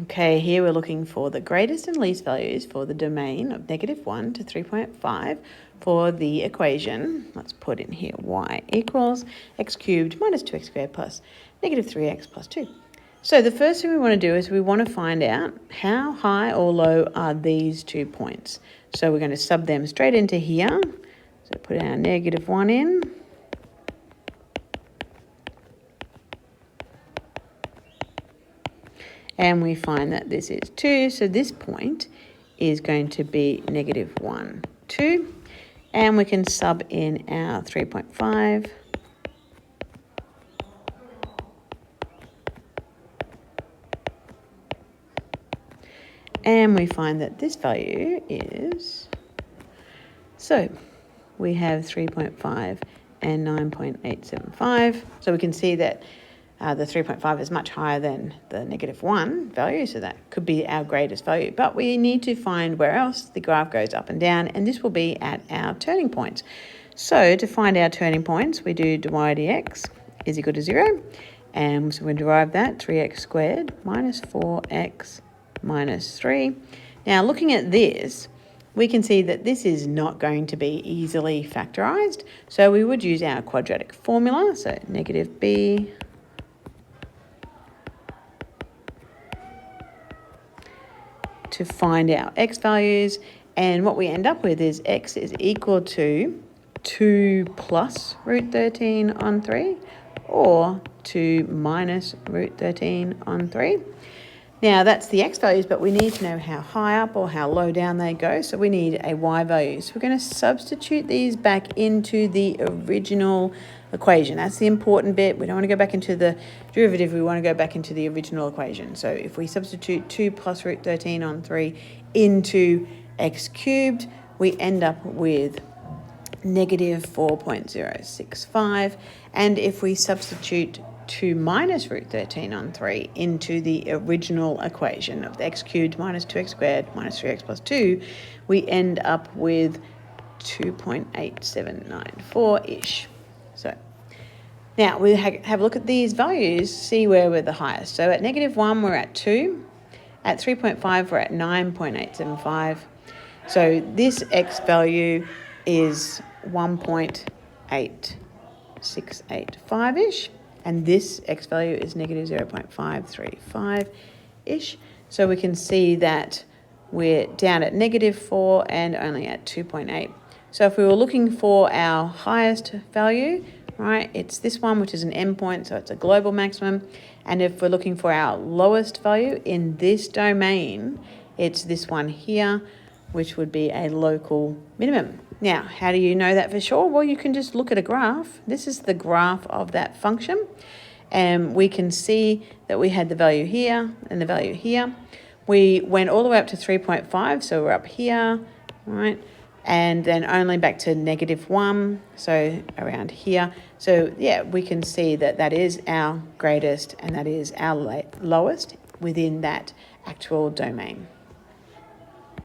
Okay, here we're looking for the greatest and least values for the domain of -1 to 3.5 for the equation. Let's put in here y equals x cubed minus 2x squared plus -3x plus 2. So the first thing we want to do is we want to find out how high or low are these 2 points. So we're going to sub them straight into here. So put our -1 in. And we find that this is 2, so this point is going to be -1, 2. And we can sub in our 3.5. And we find that this value is, so we have 3.5 and 9.875. So we can see that the 3.5 is much higher than the -1 value, so that could be our greatest value. But we need to find where else the graph goes up and down, and this will be at our turning points. So to find our turning points, we do dy dx is equal to 0, and so we derive that 3x squared minus 4x minus 3. Now looking at this, we can see that this is not going to be easily factorised, so we would use our quadratic formula, so -b to find our x values, and what we end up with is x is equal to 2 plus root 13 on 3 or 2 minus root 13 on 3. Now that's the x values, but we need to know how high up or how low down they go, so we need a y value. So we're going to substitute these back into the original equation. That's the important bit. We don't want to go back into the derivative, we want to go back into the original equation. So if we substitute 2 plus root 13 on 3 into x cubed, we end up with -4.065. And if we substitute 2 minus root 13 on 3 into the original equation of the x cubed minus 2x squared minus 3x plus 2, we end up with 2.8794-ish. So now we have a look at these values, see where we're the highest. So at -1, we're at 2. At 3.5, we're at 9.875. So this x value is 1.8685-ish. And this x value is -0.535-ish. So we can see that we're down at -4 and only at 2.8. So if we were looking for our highest value, right, it's this one, which is an endpoint, so it's a global maximum. And if we're looking for our lowest value in this domain, it's this one here, which would be a local minimum. Now, how do you know that for sure? Well, you can just look at a graph. This is the graph of that function. And we can see that we had the value here and the value here. We went all the way up to 3.5, so we're up here, right? And then only back to -1, so around here. So yeah, we can see that that is our greatest and that is our lowest within that actual domain.